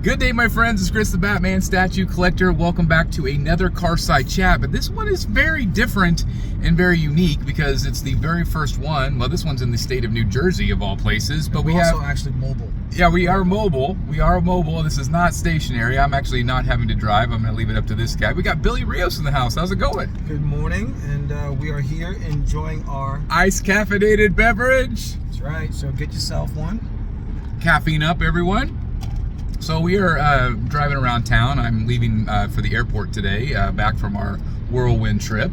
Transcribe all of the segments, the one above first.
Good day, my friends. It's Chris the Batman Statue Collector. Welcome back to another Carside chat, but this one is very different and very unique because it's the very first one. Well, this one's in the state of New Jersey, of all places, but we're also actually mobile. Yeah, we are mobile. We are mobile. This is not stationary. I'm actually not having to drive. I'm going to leave it up to this guy. We got Billy Rios in the house. How's it going? Good morning, and we are here enjoying our ice caffeinated beverage. That's right. So get yourself one. Caffeine up, everyone. So we are driving around town. I'm leaving for the airport today, back from our whirlwind trip.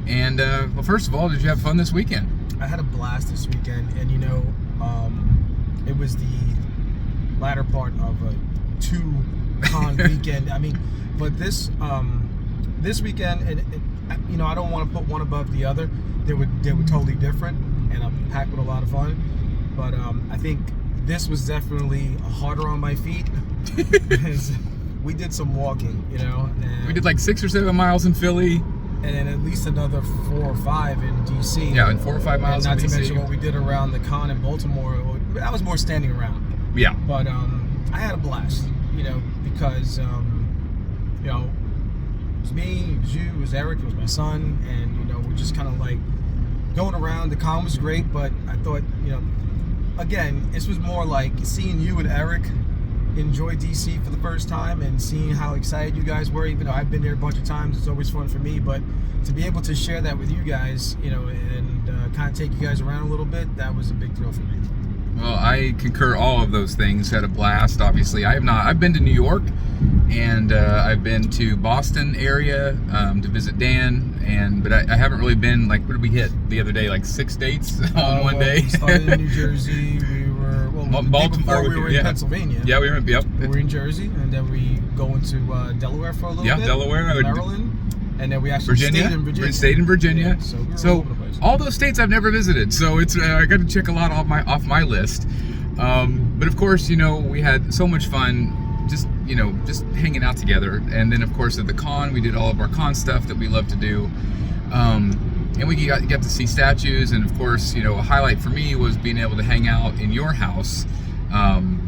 And well, first of all, did you have fun this weekend? I had a blast this weekend, and you know, it was the latter part of a two-con weekend. I mean, but this weekend, you know, I don't want to put one above the other. They were totally different, and I'm packed with a lot of fun. But I think this was definitely harder on my feet because we did some walking, you know. And we did like 6 or 7 miles in Philly. And then at least another 4 or 5 in DC. Yeah, and 4 or 5 miles in DC. Not to mention what we did around the con in Baltimore. That was more standing around. Yeah. But I had a blast, you know, because, you know, it was me, it was you, it was Eric, it was my son, and, you know, we're just kind of like going around. The con was great, but I thought, you know, again, this was more like seeing you and Eric enjoy DC for the first time and seeing how excited you guys were. Even though I've been there a bunch of times, it's always fun for me, but to be able to share that with you guys, you know, and kind of take you guys around a little bit, that was a big thrill for me. Well, I concur all of those things. Had a blast, obviously. I've been to New York, and I've been to Boston area to visit Dan, but I haven't really been, like, what did we hit the other day, like 6 dates on one day? We started in New Jersey, we were, Baltimore, we were in Pennsylvania. Yeah, we were, yep. We were in Jersey, and then we go into Delaware for a little bit. Yeah, Delaware. Maryland. And then we actually stayed in Virginia. We stayed in Virginia. Yeah, so we were all over the place. All those states I've never visited, so it's I got to check a lot off my list. But of course, you know, we had so much fun, just hanging out together. And then of course at the con, we did all of our con stuff that we love to do. And we got to see statues, and of course, you know, a highlight for me was being able to hang out in your house,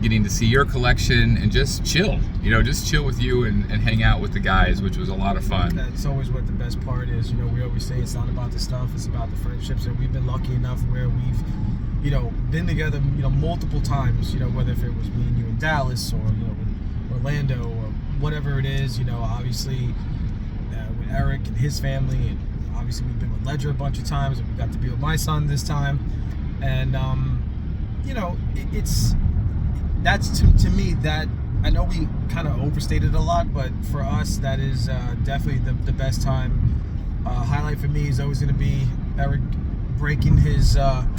getting to see your collection and just chill, just chill with you and hang out with the guys, which was a lot of fun. That's always what the best part is. You know, we always say it's not about the stuff, it's about the friendships, and we've been lucky enough where we've, you know, been together, you know, multiple times, you know, whether if it was me and you in Dallas or, you know, Orlando or whatever it is, you know, obviously with Eric and his family, and obviously we've been with Ledger a bunch of times, and we got to be with my son this time. And you know, that's to me, that I know we kind of overstated a lot, but for us that is definitely the best time. Highlight for me is always going to be Eric breaking his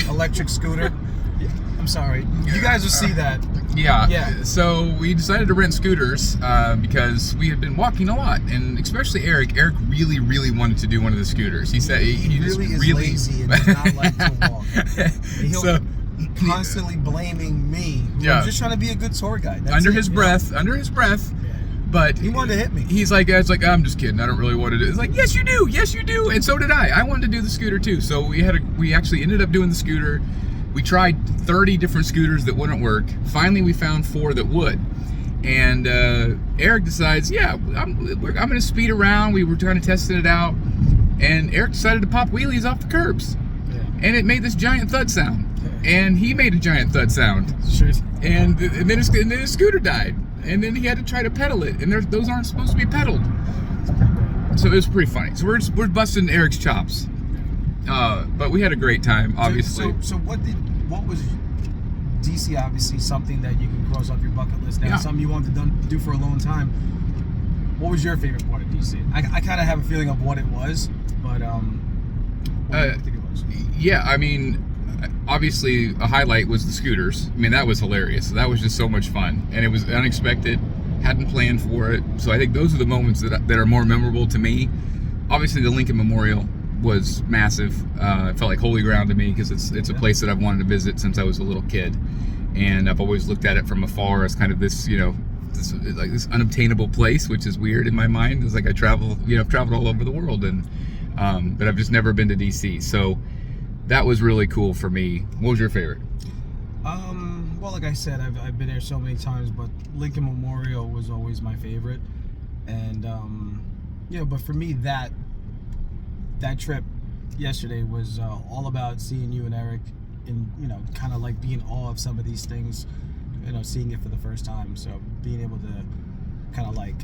electric scooter. I'm sorry, you guys will see that. Yeah. So we decided to rent scooters because we had been walking a lot, and especially Eric. Eric really wanted to do one of the scooters. He said he really is lazy and does not like to walk. He'll constantly blaming me. Yeah. I'm just trying to be a good tour guide. That's under his breath. Yeah. But he wanted to hit me. He's like, I'm just kidding. I don't really want to do it. It's like, yes, you do. And so did I. I wanted to do the scooter too. So we actually ended up doing the scooter. We tried 30 different scooters that wouldn't work. Finally, we found 4 that would. And Eric decides, I'm going to speed around. We were trying to test it out. And Eric decided to pop wheelies off the curbs. Yeah. And it made this giant thud sound. And he made a giant thud sound. Sure. And then his scooter died. And then he had to try to pedal it. And those aren't supposed to be pedaled. So it was pretty funny. So we're busting Eric's chops. But we had a great time, obviously. So what was DC? Obviously, something that you can cross off your bucket list now. Yeah. Something you wanted to do for a long time. What was your favorite part of DC? I kind of have a feeling of what it was, but what do you think it was? Yeah, I mean, obviously a highlight was the scooters. I mean, that was hilarious. That was just so much fun, and it was unexpected. Hadn't planned for it, so I think those are the moments that are more memorable to me. Obviously, the Lincoln Memorial was massive. It felt like holy ground to me because it's a place that I've wanted to visit since I was a little kid, and I've always looked at it from afar as kind of this, you know, this unobtainable place, which is weird in my mind. It's like I've traveled all over the world, and but I've just never been to DC. So that was really cool for me. What was your favorite? Well, like I said, I've been there so many times, but Lincoln Memorial was always my favorite. And, but for me, that trip yesterday was all about seeing you and Eric and, kind of like being in awe of some of these things, seeing it for the first time. So being able to kind of like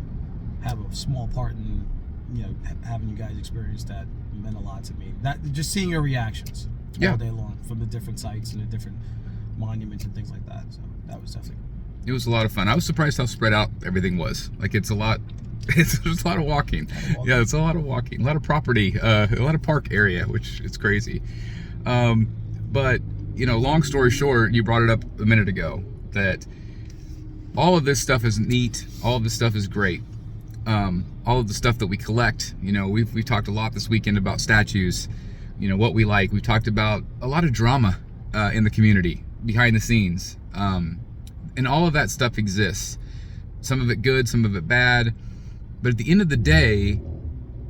have a small part in, having you guys experience that meant a lot to me. That just seeing your reactions all day long from the different sites and the different monuments and things like that. So that was definitely cool. It was a lot of fun. I was surprised how spread out everything was. Like it's a lot a lot of walking. Yeah, it's a lot of walking, a lot of property, a lot of park area, which is crazy. But long story short, you brought it up a minute ago that all of this stuff is neat, all of this stuff is great. All of the stuff that we collect, we've talked a lot this weekend about statues, what we like. We talked about a lot of drama in the community behind the scenes, and all of that stuff exists. Some of it good, some of it bad, but at the end of the day,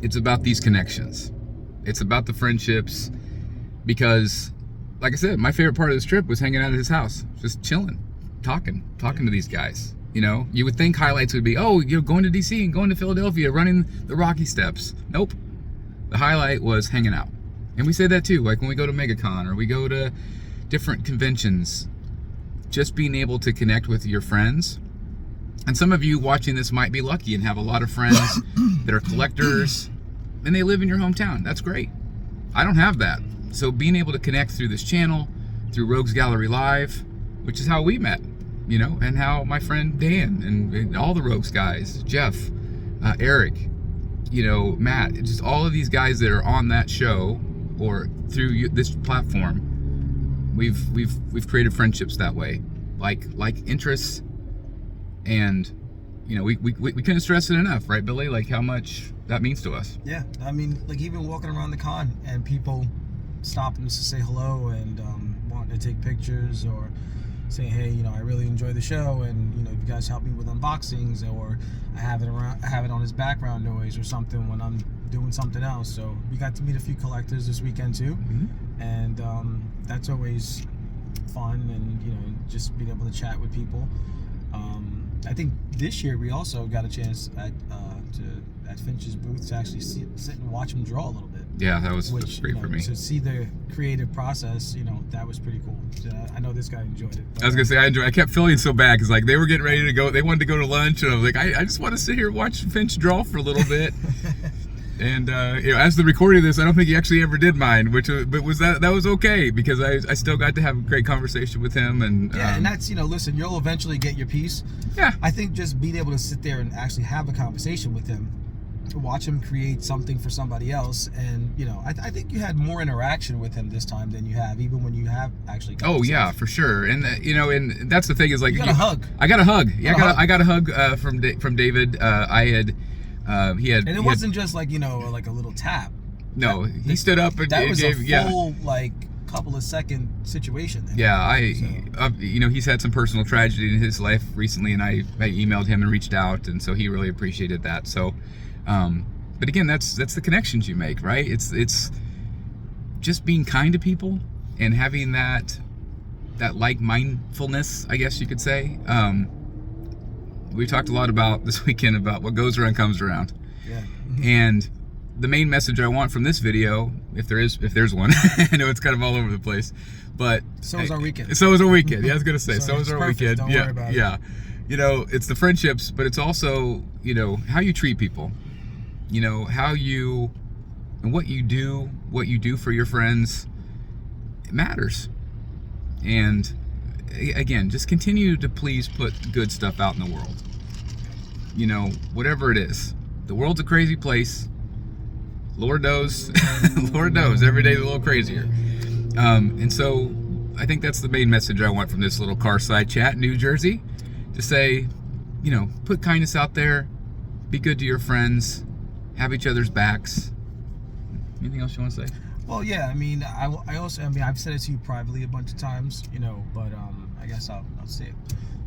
it's about these connections. It's about the friendships, because like I said, my favorite part of this trip was hanging out at his house, just chilling, talking to these guys. You would think highlights would be, going to DC and going to Philadelphia, running the Rocky Steps. Nope. The highlight was hanging out. And we say that too, like when we go to MegaCon or we go to different conventions, just being able to connect with your friends. And some of you watching this might be lucky and have a lot of friends that are collectors and they live in your hometown. That's great. I don't have that. So being able to connect through this channel, through Rogues Gallery Live, which is how we met, and how my friend Dan and all the Rogues guys, Jeff, Eric, Matt, just all of these guys that are on that show or through this platform, we've created friendships that way, like interests, and we couldn't stress it enough, right, Billy? Like how much that means to us. Yeah, I mean, like even walking around the con and people stopping us to say hello and wanting to take pictures or saying, hey, I really enjoy the show, and if you guys help me with unboxings, or I have it on as background noise or something when I'm doing something else. So we got to meet a few collectors this weekend too, and that's always fun, and just being able to chat with people. I think this year we also got a chance at Finch's booth to actually sit and watch him draw a little bit. Yeah, that was great for me. To see the creative process, that was pretty cool. I know this guy enjoyed it. I was gonna say I kept feeling so bad because like they were getting ready to go. They wanted to go to lunch, and I was like, I just want to sit here and watch Finch draw for a little bit. And as the recording of this, I don't think he actually ever did mine, but that was okay because I still got to have a great conversation with him. And and that's listen, you'll eventually get your piece. Yeah, I think just being able to sit there and actually have a conversation with him, watch him create something for somebody else, and I think you had more interaction with him this time than you have even when you have actually. Oh yeah, for sure. And and that's the thing is like you got a hug. I got a hug. Yeah, I got a hug from David. He had, and it wasn't just like like a little tap. No, he stood up and that was gave, a full like couple of second situation there. Yeah, he's had some personal tragedy in his life recently, and I emailed him and reached out, and so he really appreciated that. So, but again, that's the connections you make, right? It's just being kind to people and having that like mindfulness, I guess you could say. We talked a lot about this weekend about what goes around comes around. Yeah. And the main message I want from this video, if there's one, I know it's kind of all over the place, but so is our weekend. So is our weekend. Yeah, I was gonna say, so is our perfect. weekend. Don't yeah, worry about yeah. it. It's the friendships, but it's also how you treat people. How you and what you do for your friends, it matters. And again, just continue to please put good stuff out in the world. Whatever it is. The world's a crazy place. Lord knows. Lord knows. Every day's a little crazier. And so I think that's the main message I want from this little carside chat in New Jersey. To say, put kindness out there. Be good to your friends. Have each other's backs. Anything else you want to say? Well, yeah, I mean, I've said it to you privately a bunch of times, but I guess I'll say it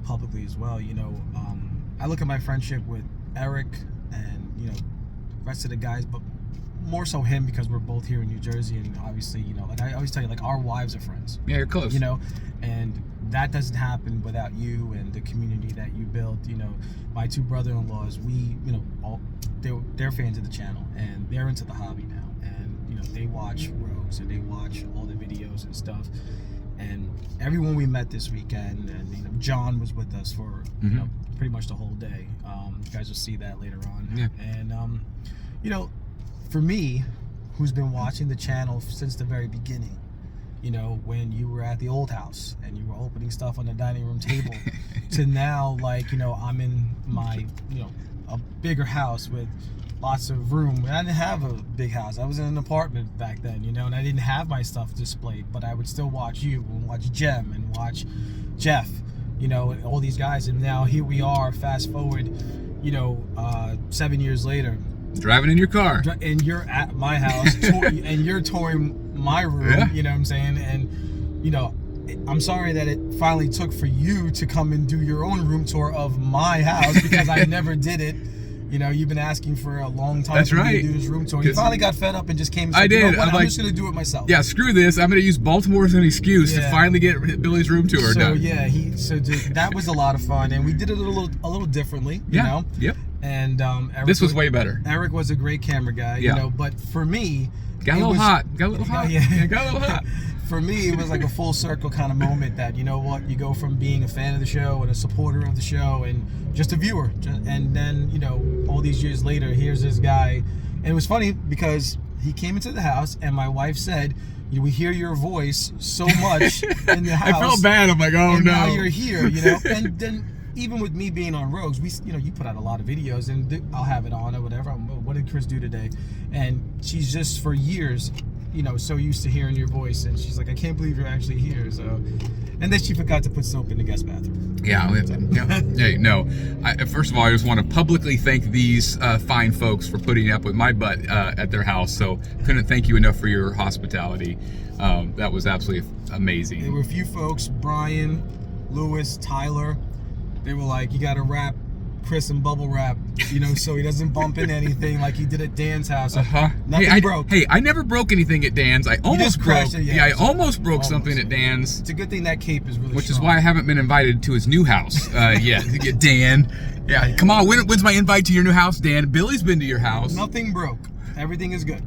publicly as well. I look at my friendship with Eric and the rest of the guys, but more so him because we're both here in New Jersey, and obviously, like I always tell you, like our wives are friends. Yeah, you're close. And that doesn't happen without you and the community that you built. You know, my two brother-in-laws, they're fans of the channel, and they're into the hobby now, and you know, they watch Rogues and they watch all the videos and stuff. And everyone we met this weekend, and you know, John was with us for you know, pretty much the whole day. You guys will see that later on. Yeah. And you know, for me, who's been watching the channel since the very beginning, you know, when you were at the old house and you were opening stuff on the dining room table, to now, like, you know, I'm in my, you know, a bigger house with lots of room. I didn't have a big house. I was in an apartment back then, you know, and I didn't have my stuff displayed, but I would still watch you and watch Jem and watch Jeff, you know, all these guys. And now here we are, fast forward, you know, 7 years later. Driving in your car. And you're at my house, and you're touring my room, yeah. You know what I'm saying? And, you know, I'm sorry that it finally took for you to come and do your own room tour of my house, because I never did it. You know, you've been asking for a long time. That's right. To do this room tour. You finally got fed up and just came and said, I did. You know what? I'm I'm just going to do it myself. Yeah, screw this. I'm going to use Baltimore as an excuse to finally get Billy's room tour so, done. Yeah, that was a lot of fun, and we did it a little differently, you know? Yep. And Eric this was way better. Eric was a great camera guy, you know, but for me... Got a little hot. Yeah, got a little hot. For me, it was like a full circle kind of moment that, you know what, you go from being a fan of the show and a supporter of the show and just a viewer. And then, you know, all these years later, here's this guy. And it was funny because he came into the house and my wife said, you know, we hear your voice so much in the house. I felt bad. I'm like, oh, and no. Now you're here, you know. And then even with me being on Rogues, you know, you put out a lot of videos, and I'll have it on or whatever. What did Chris do today? And she's just for years, you know, so used to hearing your voice, and she's like, I can't believe you're actually here. So, and then she forgot to put soap in the guest bathroom. Yeah. Hey, no. First of all, I just want to publicly thank these fine folks for putting up with my butt at their house. So couldn't thank you enough for your hospitality. That was absolutely amazing. There were a few folks, Bryan, Lewis, Tyler. They were like, you got to wrap Chris in bubble wrap, you know, so he doesn't bump into anything like he did at Dan's house. Nothing broke. Hey, I never broke anything at Dan's. I almost broke. I almost broke something at Dan's. It's a good thing that cape is really Which strong. is why I haven't been invited to his new house yet. To get Dan. Yeah, come on. When's my invite to your new house, Dan? Billy's been to your house. Nothing broke. Everything is good.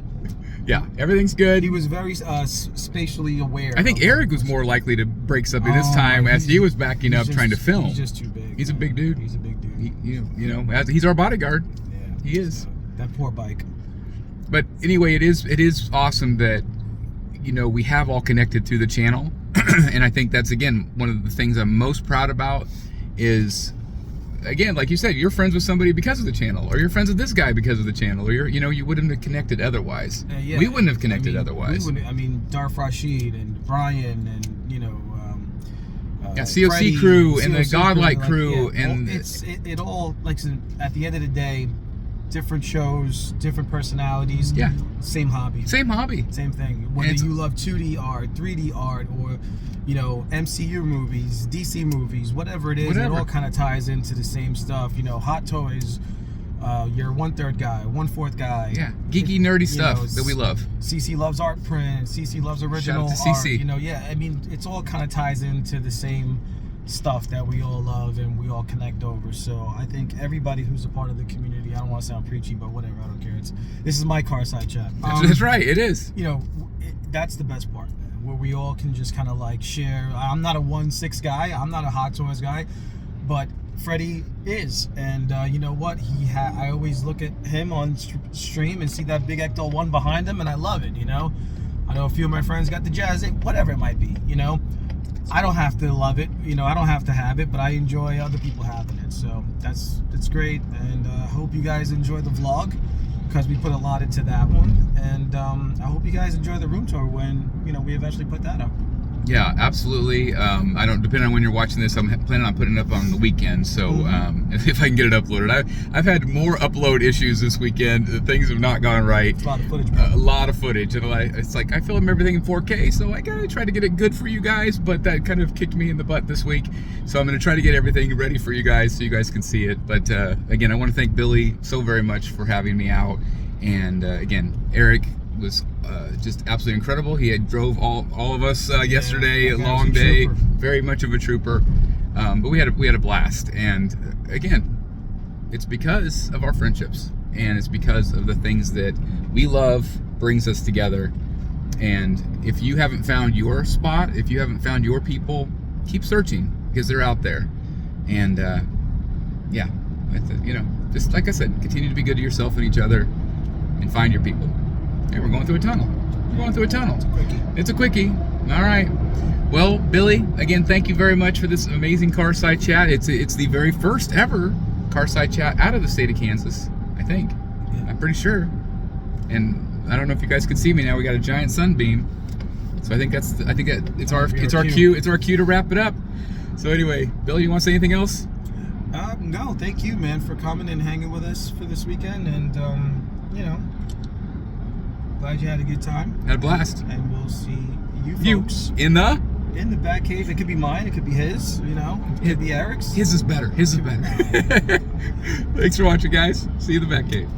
Yeah, everything's good. He was very spatially aware. I think Eric was more likely to break something this time as he was backing up trying to film. He's just too big. He's a big dude. He's a big dude. You know, he's our bodyguard. Yeah, he is. So, that poor bike. But anyway, it is awesome that, you know, we have all connected through the channel, and I think that's, again, one of the things I'm most proud about is, again, like you said, you're friends with somebody because of the channel, or you're friends with this guy because of the channel, or you wouldn't have connected otherwise. We wouldn't have connected otherwise. Darth Rashid and Bryan and, you know, COC Freddie, crew and COC the Godlike crew, crew, and it all, like, at the end of the day, different shows, different personalities. Yeah. Same hobby. Same hobby. Same thing. Whether you love 2D art, 3D art, or, you know, MCU movies, DC movies, whatever it is, it all kind of ties into the same stuff. You know, Hot Toys, you're 1/3 guy, 1/4 guy. Yeah, geeky, nerdy stuff that we love. CC loves art print. CC loves original Shout out to art. CC. You know, yeah, I mean, it's all kind of ties into the same stuff that we all love and we all connect over. So I think everybody who's a part of the community, I don't want to sound preachy, but whatever, I don't care. This is my carside chat. That's right, it is. You know, that's the best part, where we all can just kind of like share. I'm not a 1/6 guy. I'm not a Hot Toys guy, but Freddie is, and you know what? I always look at him on stream and see that big Ecto 1 behind him, and I love it. You know, I know a few of my friends got the Jazz 8, whatever it might be. You know, I don't have to love it. You know, I don't have to have it, but I enjoy other people having it. So that's great, and I hope you guys enjoy the vlog, because we put a lot into that one, and I hope you guys enjoy the room tour when, you know, we eventually put that up. Yeah, absolutely. I don't, depending on when you're watching this, I'm planning on putting it up on the weekend, so if I can get it uploaded. I've had more upload issues this weekend. Things have not gone right. It's a lot of footage, bro. A lot of footage, and it's like I film everything in 4K, so I gotta try to get it good for you guys, but that kind of kicked me in the butt this week, so I'm gonna try to get everything ready for you guys so you guys can see it. But again, I want to thank Billy so very much for having me out, and again, Eric was just absolutely incredible. He had drove all of us yesterday, a long day. Super. very much of a trooper. But we had a blast, and again, it's because of our friendships, and it's because of the things that we love brings us together. And if you haven't found your spot, if you haven't found your people, keep searching, because they're out there. And yeah, just like I said, continue to be good to yourself and each other, and find your people. And we're going through a tunnel. It's a quickie. All right. Well, Billy, again, thank you very much for this amazing carside chat. It's the very first ever carside chat out of the state of Kansas, I think. Yeah. I'm pretty sure. And I don't know if you guys can see me now. We got a giant sunbeam. So I think it's our cue. It's our cue to wrap it up. So anyway, Billy, you want to say anything else? No, thank you, man, for coming and hanging with us for this weekend, and glad you had a good time. Had a blast. And we'll see you folks in the back cave. It could be mine, it could be his, it could be Eric's. His is better. Thanks for watching, guys. See you in the back cave.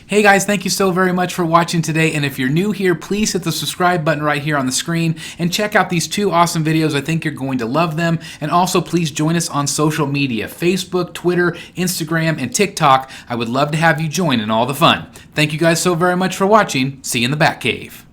Hey guys, thank you so very much for watching today, and if you're new here, please hit the subscribe button right here on the screen and check out these 2 awesome videos. I think you're going to love them. And also please join us on social media, Facebook, Twitter, Instagram, and TikTok. I would love to have you join in all the fun. Thank you guys so very much for watching. See you in the Batcave.